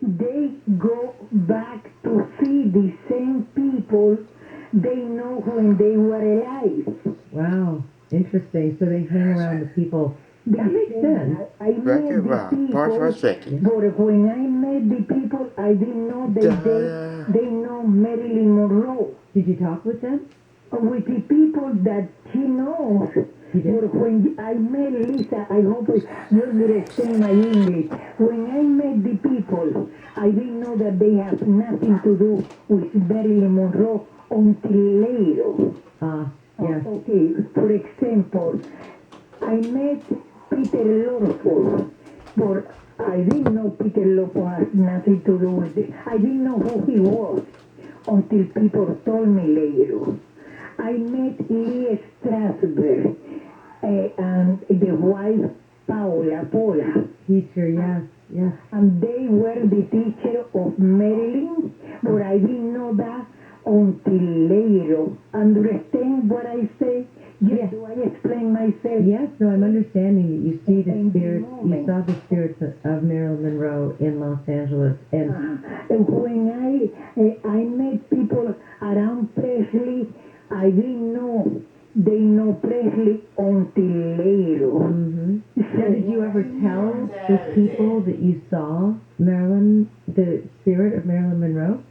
they go back to see the same people they know when they were alive. Wow, interesting. So they hang around the people. That makes sense. I met the people, but when I met the people, I didn't know they know Marilyn Monroe. Did you talk with them? With the people that she knows. But when I met Lisa, I hope you understand my English. When I met the people, I didn't know that they have nothing to do with Marilyn Monroe until later. Yes. Okay, for example, I met Peter Lawford, but I didn't know Peter Lawford had nothing to do with it. I didn't know who he was until people told me later. I met Lee Strasberg and the wife Paula. Teacher, yes. And they were the teacher of Marilyn, but I didn't know that until later. Understand what I say? Yes. Do I explain myself? Yes, no, I'm understanding that you see the spirits, you saw the spirits of Marilyn Monroe in Los Angeles. And when I met people around Presley, I didn't know they know Presley until later. Mm-hmm. Now, did you ever tell the people that you saw Marilyn, the spirit of Marilyn Monroe?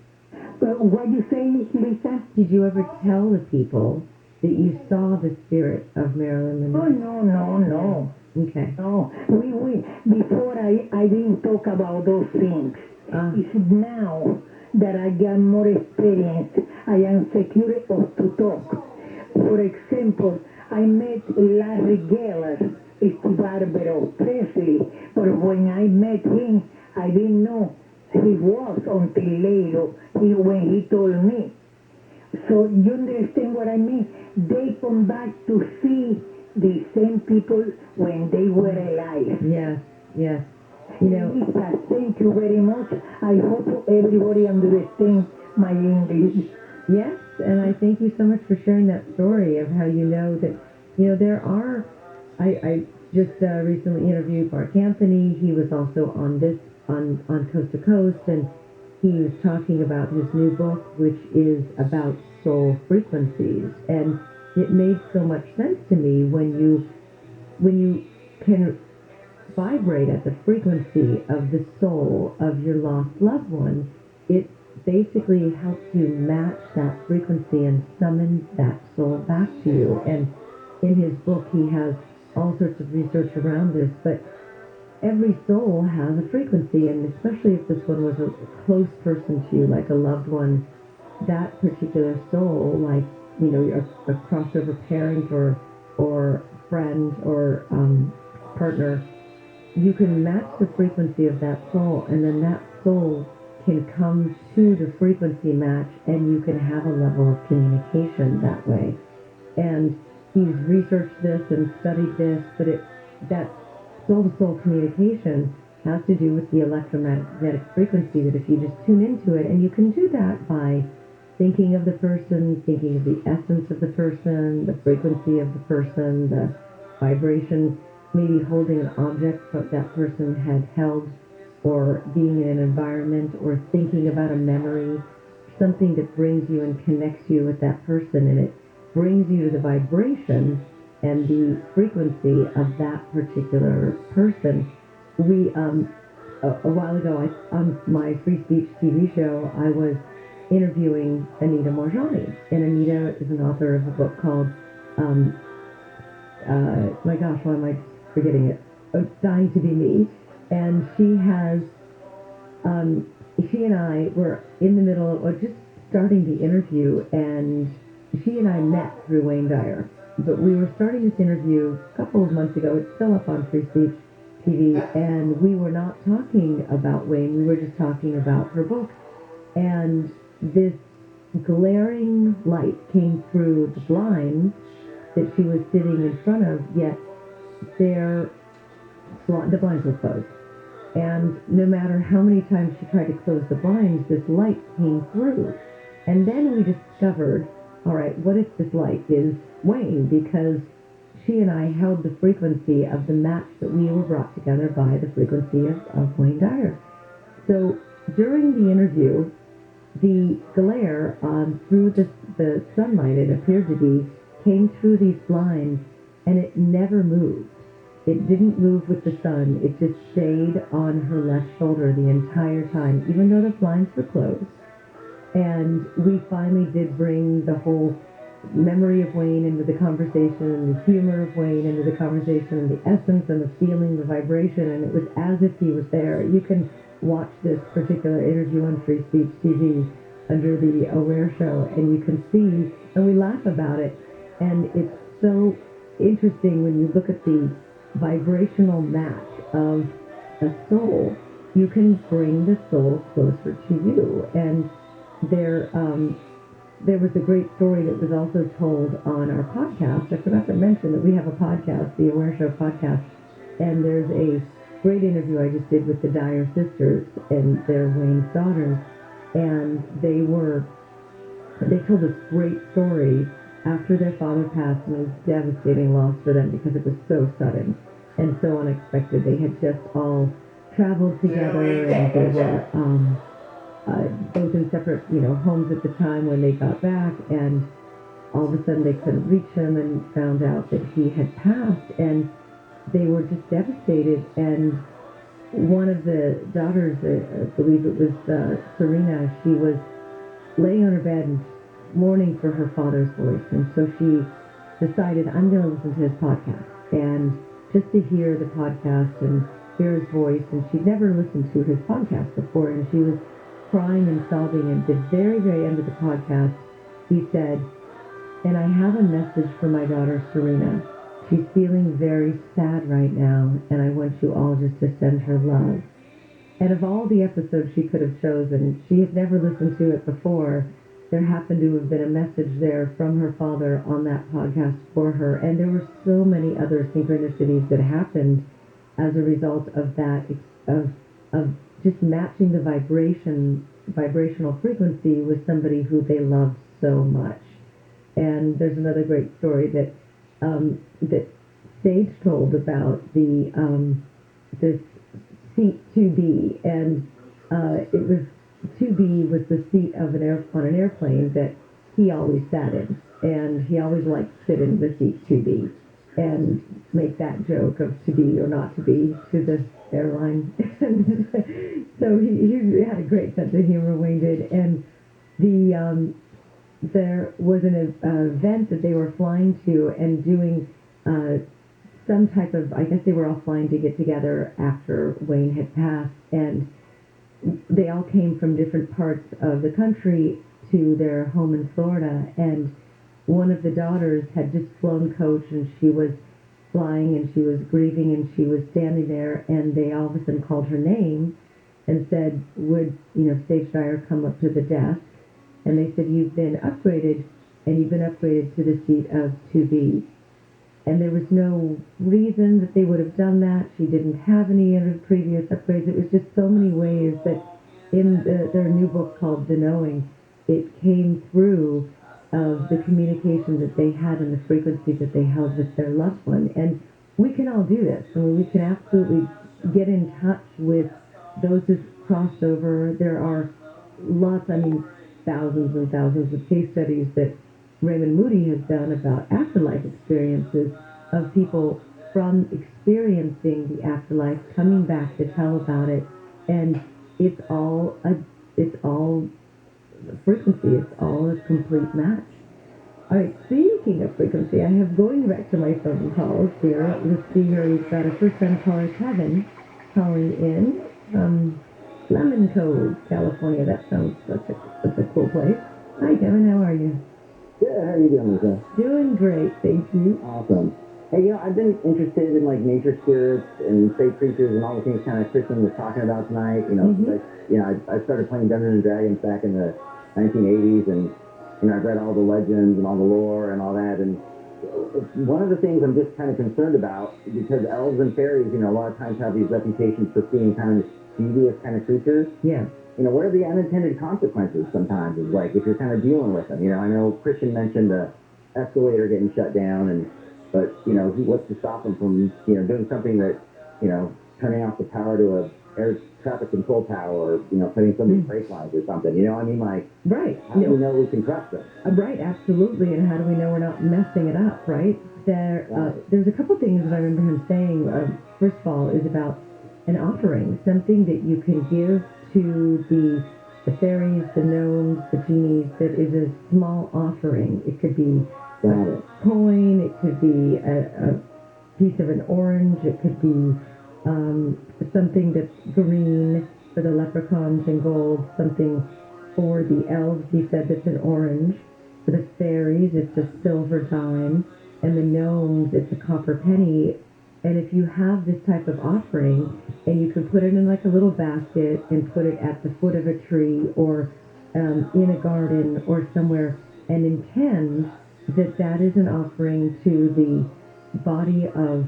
What you say, Lisa? Did you ever tell the people that you saw the spirit of Marilyn Monroe? Oh, no. Okay. No, we before I didn't talk about those things. It's now that I got more experience, I am secure of to talk. For example, I met Larry Geller, it's the barber of Presley, but when I met him, I didn't know he was until later, when he told me. So you understand what I mean? They come back to see the same people when they were alive. Yes. You know, Lisa, thank you very much. I hope everybody understands my English. Yes, and I thank you so much for sharing that story of how you know that, there are, I just recently interviewed Mark Anthony. He was also on Coast to Coast, and he was talking about his new book, which is about soul frequencies. And it made so much sense to me when you can vibrate at the frequency of the soul of your lost loved one. It basically helps you match that frequency and summon that soul back to you. And in his book, he has all sorts of research around this, but every soul has a frequency, and especially if this one was a close person to you, like a loved one, that particular soul, like, a crossover parent or friend or partner, you can match the frequency of that soul, and then that soul can come to the frequency match, and you can have a level of communication that way. And he's researched this and studied this, but that soul-to-soul communication has to do with the electromagnetic frequency, that if you just tune into it, and you can do that by thinking of the person, thinking of the essence of the person, the frequency of the person, the vibration, maybe holding an object that that person had held, or being in an environment, or thinking about a memory, something that brings you and connects you with that person, and it brings you to the vibration and the frequency of that particular person. We, a while ago, on my free speech TV show, I was interviewing Anita Morjani, and Anita is an author of a book called, my gosh, why am I forgetting it? Oh, Dying to Be Me. And she has, she and I were in the middle of just starting the interview, and she and I met through Wayne Dyer. But we were starting this interview a couple of months ago. It's still up on Free Speech TV, and we were not talking about Wayne. We were just talking about her book. And this glaring light came through the blinds that she was sitting in front of, yet the blinds were closed. And no matter how many times she tried to close the blinds, this light came through. And then we discovered, all right, what if this light is Wayne? Because she and I held the frequency of the match that we were brought together by the frequency of Wayne Dyer. So during the interview, the glare through the sunlight, it appeared to be, came through these blinds, and it never moved. It didn't move with the sun. It just stayed on her left shoulder the entire time, even though the blinds were closed. And we finally did bring the whole memory of Wayne into the conversation, and the humor of Wayne into the conversation, and the essence and the feeling, the vibration, and it was as if he was there. You can watch this particular interview on Free Speech TV under the Aware Show, and you can see, and we laugh about it, and it's so interesting when you look at the vibrational match of a soul. You can bring the soul closer to you, and there was a great story that was also told on our podcast. I forgot to mention that we have a podcast, the Aware Show podcast, and there's a great interview I just did with the Dyer sisters and their Wayne's daughters, and they told this great story after their father passed, and it was a devastating loss for them because it was so sudden and so unexpected. They had just all traveled together, and they were both in separate, homes at the time when they got back, and all of a sudden they couldn't reach him and found out that he had passed, and they were just devastated. And one of the daughters, I believe it was Serena, she was laying on her bed and mourning for her father's voice, and so she decided, I'm going to listen to his podcast, and just to hear the podcast and hear his voice. And she'd never listened to his podcast before, and she was crying and sobbing. And at the very, very end of the podcast, he said, and I have a message for my daughter Serena. She's feeling very sad right now, and I want you all just to send her love. And of all the episodes she could have chosen, she had never listened to it before. There happened to have been a message there from her father on that podcast for her. And there were so many other synchronicities that happened as a result of that, of just matching the vibrational frequency with somebody who they loved so much. And there's another great story that that Sage told about this seat 2B, and it was 2B was the seat of on an airplane that he always sat in, and he always liked to sit in the seat 2B and make that joke of to be or not to be to the airline. So he had a great sense of humor, Wayne did. And there was an event that they were flying to and doing some type of, I guess they were all flying to get together after Wayne had passed, and they all came from different parts of the country to their home in Florida, and one of the daughters had just flown coach, and she was flying, and she was grieving, and she was standing there, and they all of a sudden called her name and said, would, Stage Dyer come up to the desk? And they said, you've been upgraded, and you've been upgraded to the seat of 2B. And there was no reason that they would have done that. She didn't have any other previous upgrades. It was just so many ways that in their new book called The Knowing, it came through of the communication that they had and the frequency that they held with their loved one. And we can all do this. I mean, we can absolutely get in touch with those who've crossed over. There are lots, thousands and thousands of case studies that Raymond Moody has done about afterlife experiences of people from experiencing the afterlife coming back to tell about it, and it's all frequency. It's all a complete match. All right, speaking of frequency, I have going back to my phone calls here. Let's see here. We've got a first-time caller, Kevin, calling in from Lemon Cove, California. That sounds such a cool place. Hi, Kevin. How are you? Good. How are you doing, Lisa? Doing great, thank you. Awesome. Hey, I've been interested in nature spirits and fake creatures and all the things kind of Kristen was talking about tonight. I started playing Dungeons and Dragons back in the 1980s, and I've read all the legends and all the lore and all that. And one of the things I'm just kind of concerned about, because elves and fairies, a lot of times have these reputations for being kind of devious kind of creatures. Yeah. What are the unintended consequences sometimes is if you're kind of dealing with them? I know Christian mentioned the escalator getting shut down, but what's to stop them from, doing something that, turning off the power to air traffic control tower, or, putting somebody's brake lines or something. You know what I mean? Like, right. how do we know we can trust them? Right, absolutely. And how do we know we're not messing it up, right? There's a couple things that I remember him saying. First of all, is about an offering, something that you can give to the fairies, the gnomes, the genies, that is a small offering. It could be a coin, it could be a piece of an orange, it could be something that's green for the leprechauns and gold, something for the elves, he said, that's an orange. For the fairies, it's a silver dime, and the gnomes, it's a copper penny. And if you have this type of offering, and you can put it in like a little basket and put it at the foot of a tree or in a garden or somewhere, and intend that that is an offering to the body of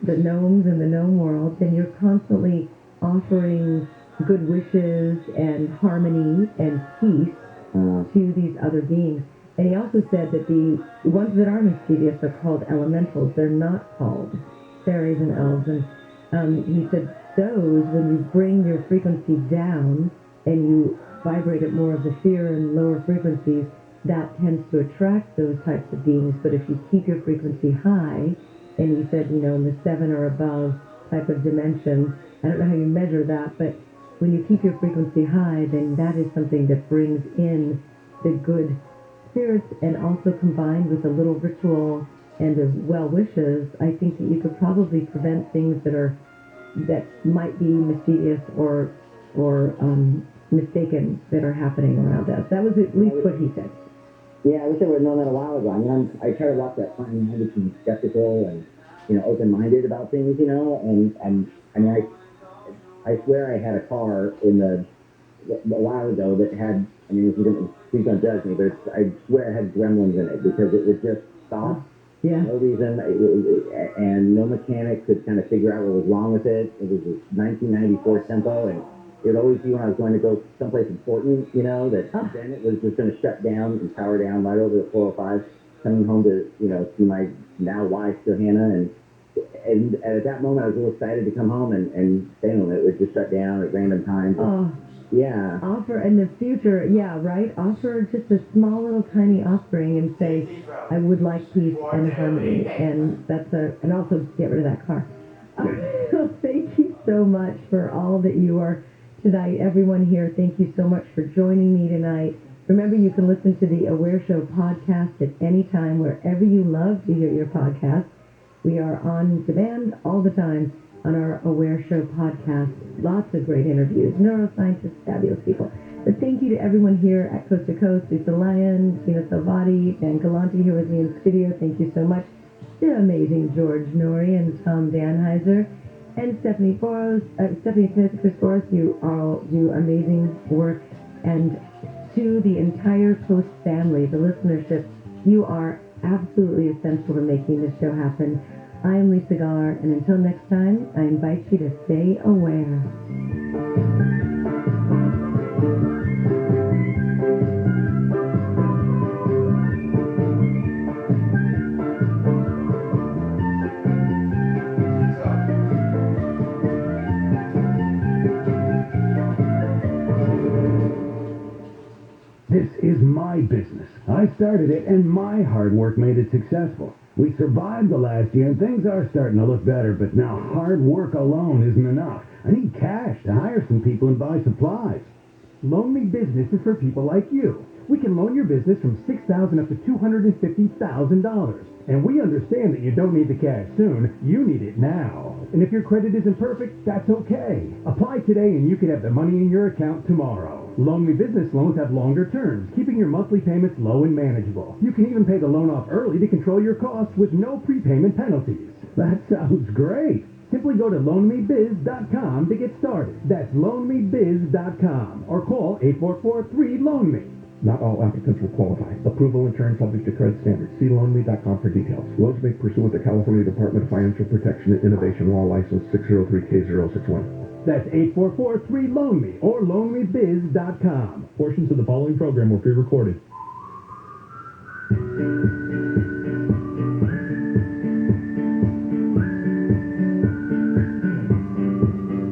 the gnomes in the gnome world, then you're constantly offering good wishes and harmony and peace to these other beings. And he also said that the ones that are mischievous are called elementals. They're not called fairies and elves. And he said those, when you bring your frequency down and you vibrate at more of the fear and lower frequencies, that tends to attract those types of beings. But if you keep your frequency high, and he said, in the 7 or above type of dimension, I don't know how you measure that, but when you keep your frequency high, then that is something that brings in the good spirits, and also combined with a little ritual and the well wishes, I think that you could probably prevent things that might be mischievous or mistaken that are happening around us. That was at least what he said. Yeah, I wish I would have known that a while ago. I mean, I try to walk that fine line between skeptical and, open-minded about things, and I mean, I swear I had a car a while ago that had, I mean, please don't judge me, but I swear it had gremlins in it because it would just stop. Yeah. No reason, and no mechanic could kind of figure out what was wrong with it. It was a 1994 tempo, and it would always be when I was going to go someplace important, that then it was just going to shut down and power down right over the 405, coming home to, see my now wife, Johanna, and at that moment I was a little excited to come home, and bam, it would just shut down at random times. Oh. Yeah. Offer in the future, yeah, right? Offer just a small little tiny offering and say, I would like peace and harmony. And and also get rid of that car. So thank you so much for all that you are tonight. Everyone here, thank you so much for joining me tonight. Remember, you can listen to the Aware Show podcast at any time, wherever you love to hear your podcast. We are on demand all the time on our Aware Show podcast. Lots of great interviews, neuroscientists, fabulous people. But thank you to everyone here at Coast to Coast, Lisa Lyon, Tina Salvati, Dan Galanti here with me in the studio. Thank you so much. The amazing George Norrie and Tom Danheiser and Stephanie Smith, Chris Boros. You all do amazing work. And to the entire Coast family, the listenership, you are absolutely essential to making this show happen. I am Lisa Gar, and until next time, I invite you to stay aware. This is my business. I started it, and my hard work made it successful. We survived the last year, and things are starting to look better, but now hard work alone isn't enough. I need cash to hire some people and buy supplies. Loan Me Business is for people like you. We can loan your business from $6,000 up to $250,000. And we understand that you don't need the cash soon, you need it now. And if your credit isn't perfect, that's okay. Apply today and you can have the money in your account tomorrow. Loan Me Business loans have longer terms, keeping your monthly payments low and manageable. You can even pay the loan off early to control your costs with no prepayment penalties. That sounds great. Simply go to loanmebiz.com to get started. That's loanmebiz.com or call 844-3-LOAN-ME. Not all applicants will qualify. Approval in turn subject to credit standards. See loanme.com for details. Loans made pursuant to California Department of Financial Protection and Innovation Law License 603K061. That's 844-3-LOAN-ME or loanmebiz.com. Portions of the following program were pre-recorded.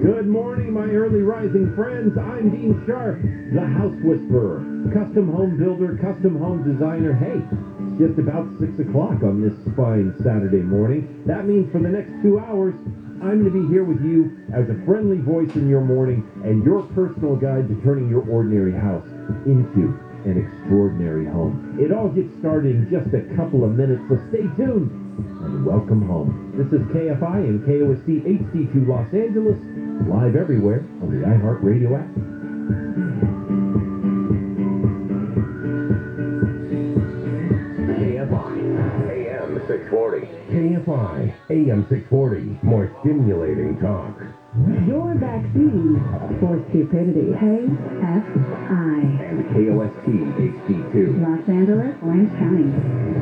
Good morning. early rising friends. I'm Dean Sharp, the House Whisperer, custom home builder, custom home designer. Hey, it's just about 6 o'clock on this fine Saturday morning. That means for the next 2 hours, I'm going to be here with you as a friendly voice in your morning and your personal guide to turning your ordinary house into an extraordinary home. It all gets started in just a couple of minutes, so stay tuned and welcome home. This is KFI and KOSC HD2 Los Angeles, live everywhere on the iHeartRadio app. KFI AM 640. KFI AM 640. More stimulating talk. Your vaccine for stupidity. KFI. And KOST HD2. Los Angeles, Orange County.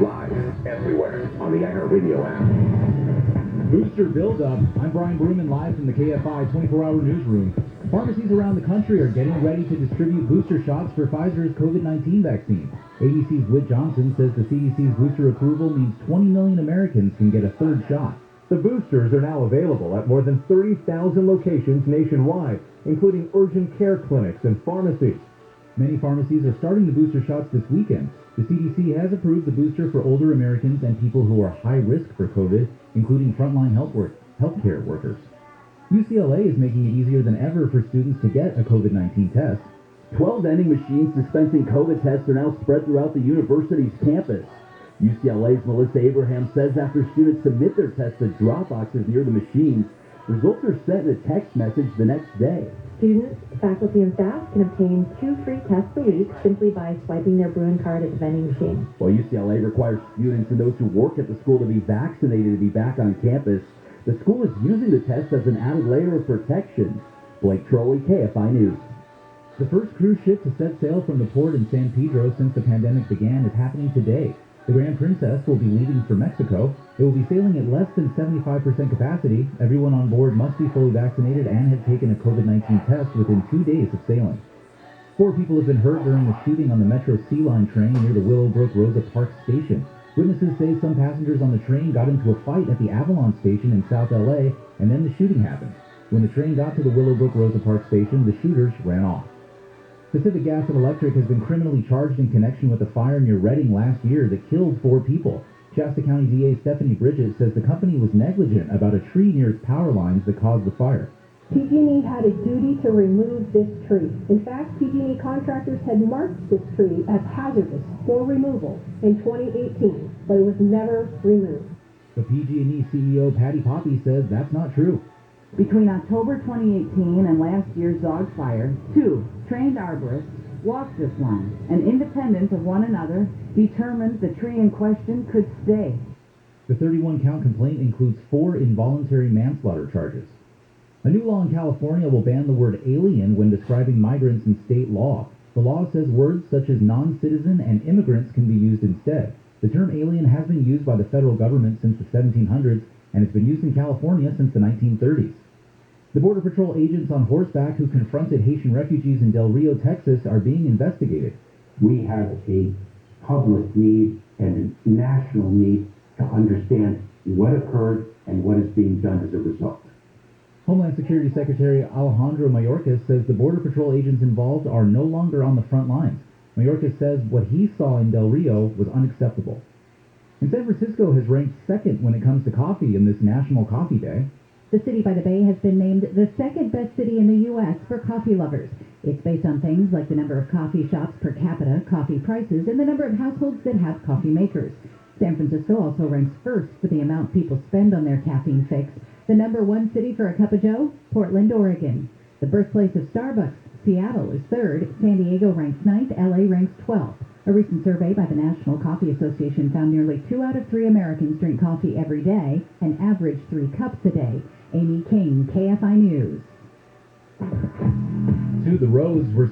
Live everywhere on the iHeartRadio app. Booster buildup. I'm Brian Bruman, live from the KFI 24-hour newsroom. Pharmacies around the country are getting ready to distribute booster shots for Pfizer's COVID-19 vaccine. ABC's Whit Johnson says the CDC's booster approval means 20 million Americans can get a third shot. The boosters are now available at more than 30,000 locations nationwide, including urgent care clinics and pharmacies. Many pharmacies are starting the booster shots this weekend. The CDC has approved the booster for older Americans and people who are high risk for COVID, including frontline healthcare workers. UCLA is making it easier than ever for students to get a COVID-19 test. 12 vending machines dispensing COVID tests are now spread throughout the university's campus. UCLA's Melissa Abraham says after students submit their tests to drop boxes near the machines, results are sent in a text message the next day. Students, faculty, and staff can obtain 2 free tests a week simply by swiping their Bruin card at the vending machine. While UCLA requires students and those who work at the school to be vaccinated to be back on campus, the school is using the test as an added layer of protection. Blake Trolley, KFI News. The first cruise ship to set sail from the port in San Pedro since the pandemic began is happening today. The Grand Princess will be leaving for Mexico. It will be sailing at less than 75% capacity. Everyone on board must be fully vaccinated and have taken a COVID-19 test within 2 days of sailing. 4 people have been hurt during the shooting on the Metro Sea Line train near the Willowbrook Rosa Parks station. Witnesses say some passengers on the train got into a fight at the Avalon station in South LA, and then the shooting happened. When the train got to the Willowbrook Rosa Parks station, the shooters ran off. Pacific Gas and Electric has been criminally charged in connection with a fire near Redding last year that killed 4 people. Shasta County DA Stephanie Bridges says the company was negligent about a tree near its power lines that caused the fire. PG&E had a duty to remove this tree. In fact, PG&E contractors had marked this tree as hazardous for removal in 2018, but it was never removed. The PG&E CEO Patty Poppy says that's not true. Between October 2018 and last year's Zog fire, 2 trained arborists walked this line and, independent of one another, determined the tree in question could stay. The 31-count complaint includes 4 involuntary manslaughter charges. A new law in California will ban the word alien when describing migrants in state law. The law says words such as non-citizen and immigrants can be used instead. The term alien has been used by the federal government since the 1700s, and it's been used in California since the 1930s. The Border Patrol agents on horseback who confronted Haitian refugees in Del Rio, Texas, are being investigated. We have a public need and a national need to understand what occurred and what is being done as a result. Homeland Security Secretary Alejandro Mayorkas says the Border Patrol agents involved are no longer on the front lines. Mayorkas says what he saw in Del Rio was unacceptable. And San Francisco has ranked second when it comes to coffee in this National Coffee Day. The city by the Bay has been named the second best city in the U.S. for coffee lovers. It's based on things like the number of coffee shops per capita, coffee prices, and the number of households that have coffee makers. San Francisco also ranks first for the amount people spend on their caffeine fix. The number 1 city for a cup of joe? Portland, Oregon. The birthplace of Starbucks, Seattle, is third. San Diego ranks 9th. LA ranks 12th. A recent survey by the National Coffee Association found nearly 2 out of 3 Americans drink coffee every day, and average 3 cups a day. Amy King, KFI News. To the roads, we're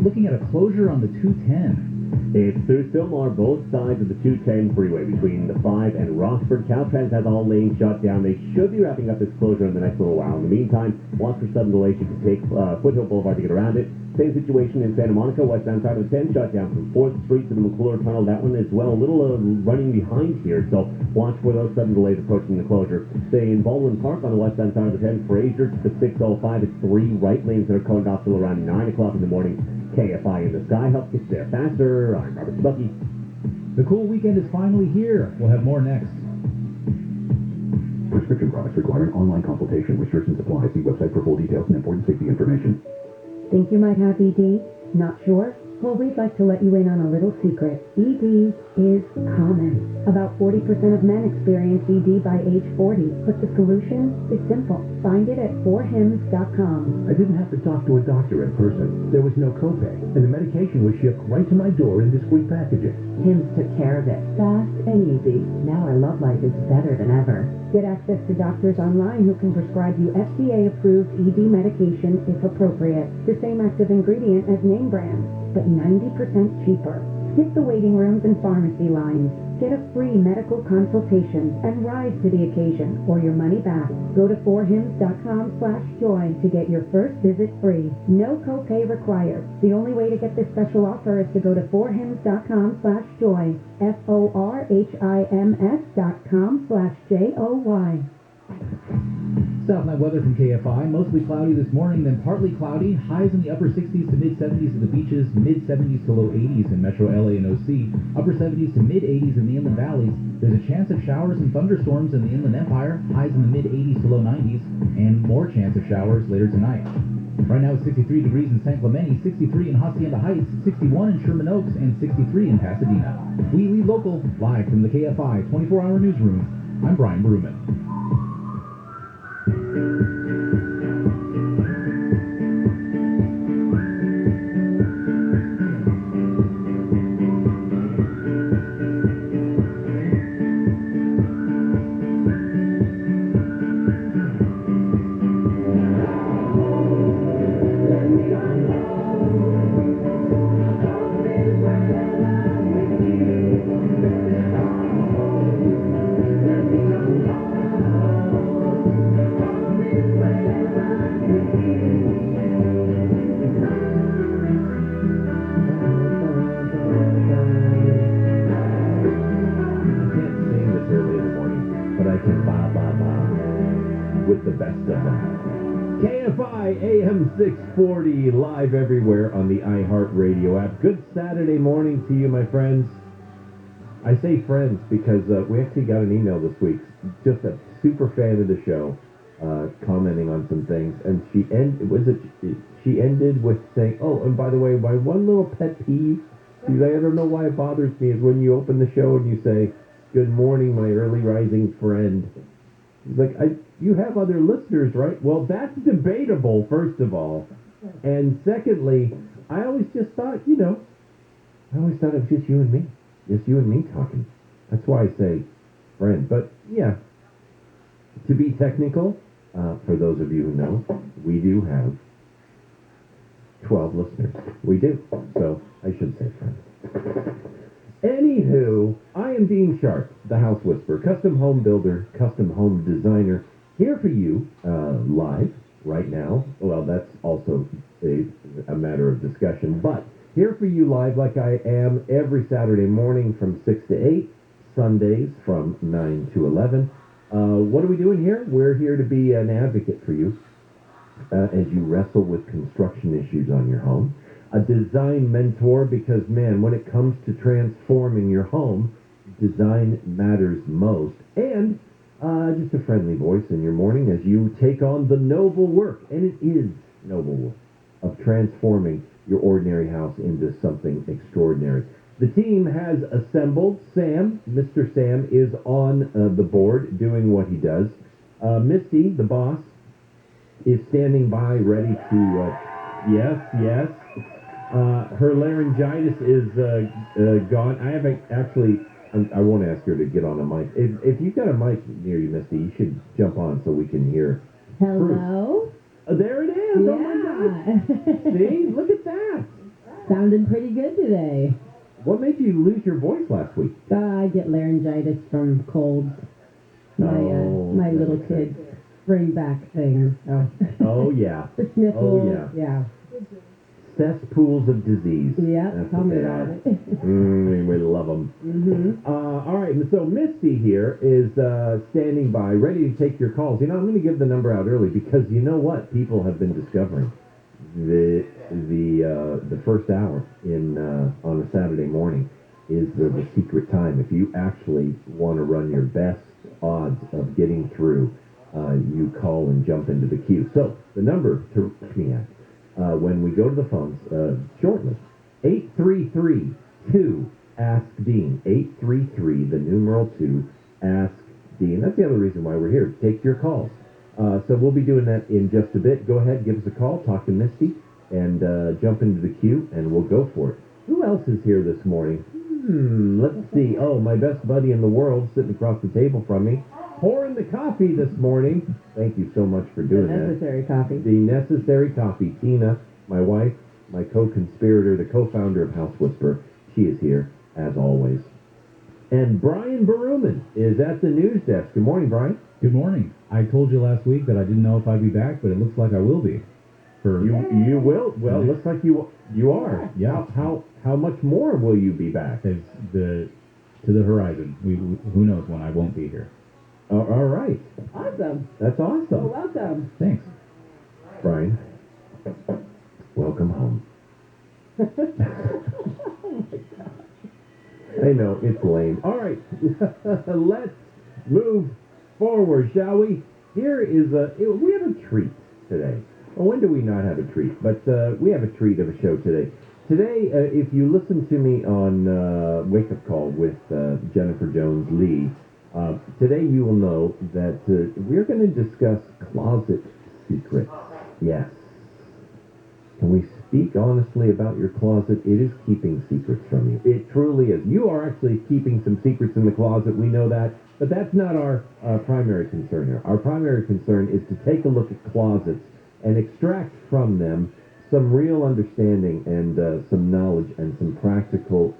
looking at a closure on the 210. It's through Stillmore, both sides of the 210 freeway between the 5 and Roxford. Caltrans has all lanes shut down. They should be wrapping up this closure in the next little while. In the meantime, watch for sudden delays. You can take Foothill Boulevard to get around it. Same situation in Santa Monica, westbound side of the 10 shut down from 4th Street to the McClure Tunnel. That one as well, a little running behind here, so watch for those sudden delays approaching the closure. Stay in Baldwin Park on the westbound side of the 10, Fraser to the 605. It's 3 right lanes that are coded off till around 9 o'clock in the morning. KFI in the sky helps get there faster. I'm Robert Bucky. The cool weekend is finally here. We'll have more next. Prescription products requiring online consultation. Restrictions apply. See website for full details and important safety information. Think you might have ED? Not sure? Well, we'd like to let you in on a little secret. ED is common. About 40% of men experience ED by age 40, but the solution is simple. Find it at 4hims.com. I didn't have to talk to a doctor in person. There was no copay, and the medication was shipped right to my door in discreet packaging. Hims took care of it. Fast and easy. Now our love life is better than ever. Get access to doctors online who can prescribe you FDA-approved ED medication if appropriate. The same active ingredient as name brands, but 90% cheaper. Skip the waiting rooms and pharmacy lines. Get a free medical consultation and rise to the occasion or your money back. Go to 4hims.com/joy to get your first visit free. No copay required. The only way to get this special offer is to go to 4hims.com/joy. FORHIMS.com/JOY. Southland weather from KFI. Mostly cloudy this morning, then partly cloudy. Highs in the upper 60s to mid-70s at the beaches, mid-70s to low 80s in Metro LA and OC, upper 70s to mid-80s in the inland valleys. There's a chance of showers and thunderstorms in the Inland Empire, highs in the mid-80s to low 90s, and more chance of showers later tonight. Right now it's 63 degrees in San Clemente, 63 in Hacienda Heights, 61 in Sherman Oaks, and 63 in Pasadena. We lead local, live from the KFI 24-hour newsroom. I'm Brian Bruman. With the best of them. KFI AM 640 live everywhere on the iHeartRadio app. Good Saturday morning to you, my friends. I say friends because we actually got an email this week. Just a super fan of the show, commenting on some things, and she ended with saying, "Oh, and by the way, my one little pet peeve, I don't know why it bothers me, is when you open the show and you say, 'Good morning, my early rising friend.'" He's like, you have other listeners, right? Well, that's debatable, first of all. And secondly, I always just thought, it was just you and me. Just you and me talking. That's why I say friend. But, yeah, to be technical, for those of you who know, we do have 12 listeners. We do. So I should say friend. Anywho, I am Dean Sharp, the House Whisperer, custom home builder, custom home designer, here for you, live, right now. Well, that's also a matter of discussion, but here for you live like I am every Saturday morning from 6 to 8, Sundays from 9 to 11. What are we doing here? We're here to be an advocate for you as you wrestle with construction issues on your home. A design mentor because, man, when it comes to transforming your home, design matters most. And just a friendly voice in your morning as you take on the noble work, and it is noble work, of transforming your ordinary house into something extraordinary. The team has assembled. Mr. Sam, is on the board doing what he does. Misty, the boss, is standing by ready to, yes. Her laryngitis is gone. I haven't actually, I won't ask her to get on a mic. If you've got a mic near you, Misty, you should jump on so we can hear. Hello? There it is. Yeah. Oh my God. See? Look at that. Sounding pretty good today. What made you lose your voice last week? I get laryngitis from colds. My little kids bring back things. So. Oh, yeah. The sniffles. Oh, yeah. Yeah. Cesspools of disease. Yeah, That's tell what me they about are. it. We love them. Mm-hmm. All right, and so Misty here is standing by, ready to take your calls. You know, I'm going to give the number out early because you know what? People have been discovering the first hour on a Saturday morning is the secret time. If you actually want to run your best odds of getting through, you call and jump into the queue. So the number to reach me at when we go to the phones shortly, 833-2-ASK-DEAN. 833, the numeral 2, ASK-DEAN. That's the other reason why we're here, to take your calls. So we'll be doing that in just a bit. Go ahead, give us a call, talk to Misty, and jump into the queue, and we'll go for it. Who else is here this morning? Let's see. Oh, my best buddy in the world sitting across the table from me, pouring the coffee this morning. Thank you so much for doing that. The necessary coffee. The necessary coffee. Tina, my wife, my co-conspirator, the co-founder of House Whisperer, she is here, as always. And Brian Baruman is at the news desk. Good morning, Brian. Good morning. I told you last week that I didn't know if I'd be back, but it looks like I will be. You will? Well, it looks like you are. Yeah. How much more will you be back? To the horizon. Who knows when I won't be here. All right. Awesome. That's awesome. Well, welcome. Thanks. Brian, welcome home. Oh my God. I know, it's lame. All right, let's move forward, shall we? Here is we have a treat today. Well, when do we not have a treat? But we have a treat of a show today. Today, if you listen to me on Wake Up Call with Jennifer Jones-Lee, today you will know that we're going to discuss closet secrets. Yes. Can we speak honestly about your closet? It is keeping secrets from you. It truly is. You are actually keeping some secrets in the closet. We know that. But that's not our primary concern here. Our primary concern is to take a look at closets and extract from them some real understanding and some knowledge and some practical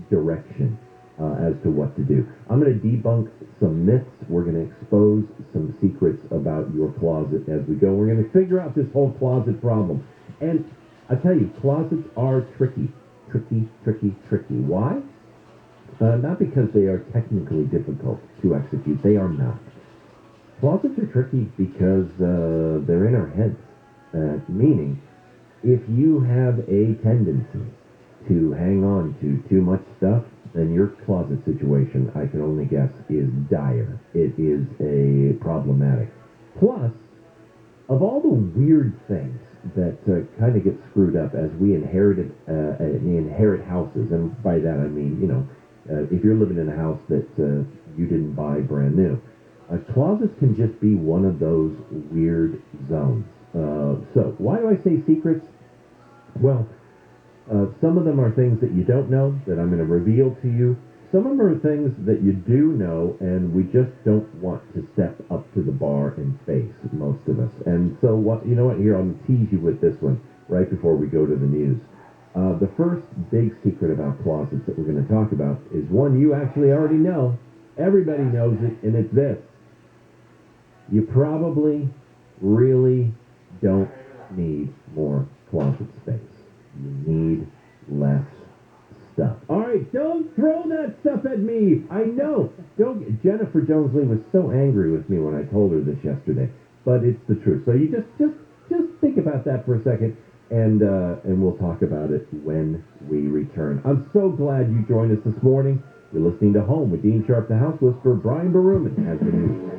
direction as to what to do. I'm going to debunk some myths. We're going to expose some secrets about your closet as we go. We're going to figure out this whole closet problem. And I tell you, closets are tricky. Tricky. Why? Not because they are technically difficult to execute. They are not. Closets are tricky because they're in our heads. Meaning, if you have a tendency to hang on to too much stuff, then your closet situation, I can only guess, is dire. It is problematic. Plus, of all the weird things that kind of get screwed up as we inherit houses, and by that I mean, if you're living in a house that you didn't buy brand new, closets can just be one of those weird zones. So, why do I say secrets? Well, some of them are things that you don't know that I'm going to reveal to you. Some of them are things that you do know and we just don't want to step up to the bar and face, most of us. And so, here, I'm going to tease you with this one right before we go to the news. The first big secret about closets that we're going to talk about is one you actually already know. Everybody knows it, and it's this. You probably really don't need more closet space. You need less stuff. All right, don't throw that stuff at me. I know. Jennifer Jones-Lee was so angry with me when I told her this yesterday, but it's the truth. So you just think about that for a second, and we'll talk about it when we return. I'm so glad you joined us this morning. You're listening to Home with Dean Sharp, the House Whisperer. Brian Baruman has the news.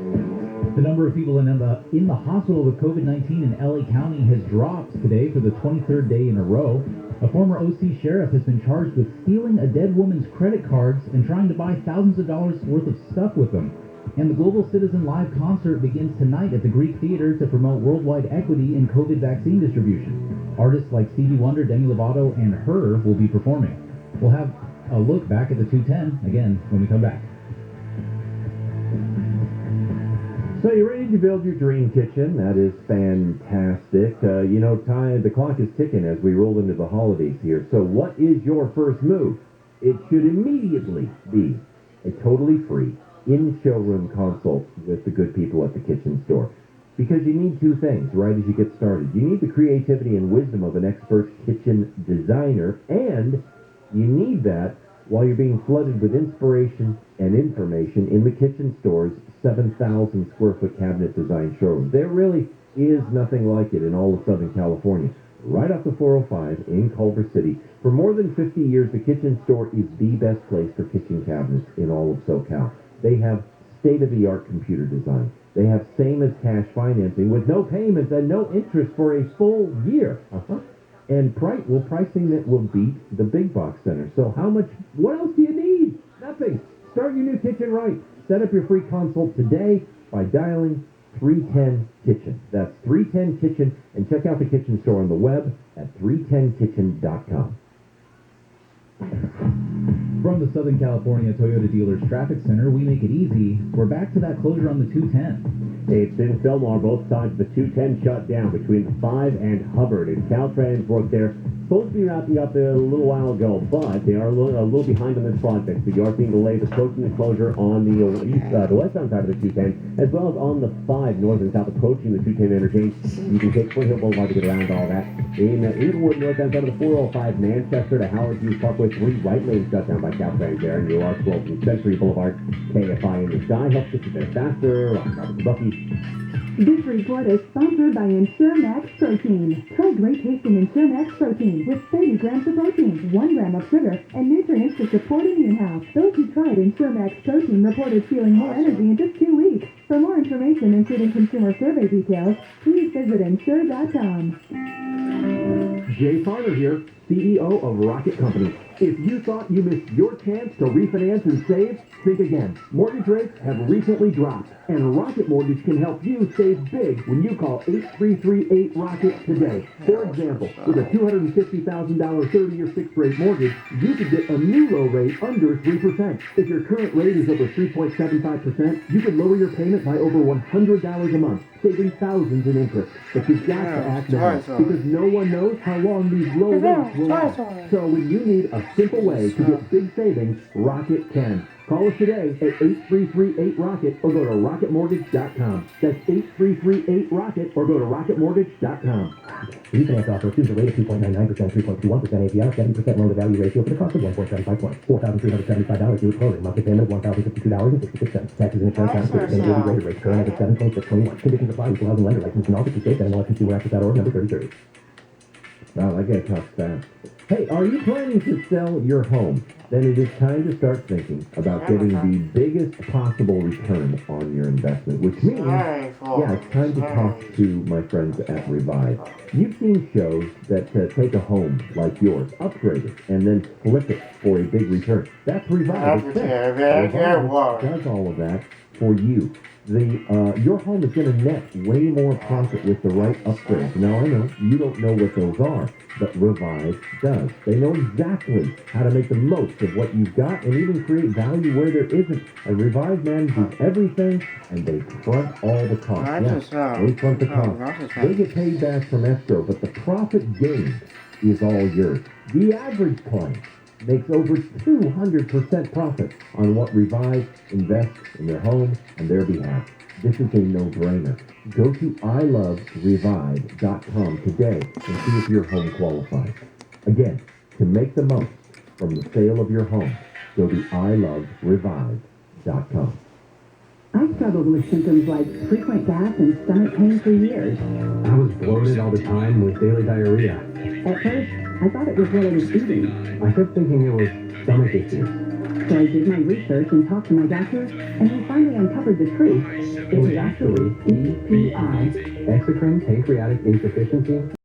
The number of people in the hospital with COVID-19 in LA County has dropped today for the 23rd day in a row. A former OC sheriff has been charged with stealing a dead woman's credit cards and trying to buy thousands of dollars worth of stuff with them. And the Global Citizen Live concert begins tonight at the Greek Theater to promote worldwide equity in COVID vaccine distribution. Artists like Stevie Wonder, Demi Lovato, and Her will be performing. We'll have a look back at the 210 again when we come back. So you're ready to build your dream kitchen? That is fantastic. The clock is ticking as we roll into the holidays here. So what is your first move? It should immediately be a totally free in-showroom consult with the good people at the kitchen store. Because you need two things right as you get started. You need the creativity and wisdom of an expert kitchen designer, and you need that while you're being flooded with inspiration and information in the kitchen store's 7,000 square foot cabinet design showroom. There really is nothing like it in all of Southern California. Right off the 405 in Culver City. For more than 50 years, the kitchen store is the best place for kitchen cabinets in all of SoCal. They have state-of-the-art computer design. They have same-as-cash financing with no payments and no interest for a full year. And pricing that will beat the big box center. So what else do you need? Nothing. Start your new kitchen right. Set up your free consult today by dialing 310 Kitchen. That's 310 Kitchen, and check out the kitchen store on the web at 310kitchen.com. From the Southern California Toyota Dealers Traffic Center, we make it easy. We're back to that closure on the 210. It's in Fillmore. Both sides of the 210 shut down between the 5 and Hubbard. And Caltrans work there. Supposed to be wrapping up a little while ago, but they are a little behind on this project. So you are seeing delays approaching the closure on the westbound side of the 210, as well as on the 5 north and south approaching the 210 interchange. You can take Foothill Boulevard to get around all that. In Inglewood, northbound side of the 405 Manchester to Howard Hughes Parkway, 3 right lanes shut down by Caltrans there, and you are 12 from Century Boulevard. KFI in the sky helps get you there faster. I'm Robert Bucky. This report is sponsored by Ensure Max Protein. Try great tasting Ensure Max Protein with 30 grams of protein, 1 gram of sugar, and nutrients to support immune health. Those who tried Ensure Max Protein reported feeling more energy in just 2 weeks. For more information, including consumer survey details, please visit Ensure.com. Jay Farner here, CEO of Rocket Company. If you thought you missed your chance to refinance and save, think again. Mortgage rates have recently dropped, and Rocket Mortgage can help you save big when you call 8338-ROCKET today. For example, with a $250,000 30-year fixed-rate mortgage, you could get a new low rate under 3%. If your current rate is over 3.75%, you could lower your payment by over $100 a month, saving thousands in interest. But you've got to act now, because no one knows how long these low rates will last. So when you need a simple way to get big savings, Rocket can. Call us today at 8338-ROCKET or go to rocketmortgage.com. That's 8338-ROCKET or go to rocketmortgage.com. Refinance offer assumes a rate of 2.99%, 3.21% APR, 70% loan-to-value ratio for the cost of 1.75 points. $4,375 due at closing. Monthly payment of $1,052.66. Taxes and insurance taxes and daily rated rate current at 7.621. Conditions apply. Equal housing lender license in all 50 states. NMLS-Consumer-Access.org number 3030. Wow, I get tough fast. Hey, are you planning to sell your home? Then it is time to start thinking about getting the biggest possible return on your investment, which means, it's time to talk to my friends at Revive. You've seen shows that take a home like yours, upgrade it, and then flip it for a big return. That's Revive. Revive does all of that for you. Your home is going to net way more profit with the right upgrades. Now, I know you don't know what those are, but Revive does. They know exactly how to make the most of what you've got and even create value where there isn't. And Revive manages everything, and they front all the costs. They front the costs. They get paid back from escrow, but the profit gained is all yours. The average client makes over 200% profit on what Revive invests in their home on their behalf. This is a no-brainer. Go to iloverevive.com today and see if your home qualifies. Again, to make the most from the sale of your home, go to iloverevive.com. I struggled with symptoms like frequent gas and stomach pain for years. I was bloated all the time with daily diarrhea. At first, I thought it was what I was eating. I kept thinking it was stomach issues. So I did my research and talked to my doctor, and we finally uncovered the truth. It was actually EPI, exocrine pancreatic insufficiency.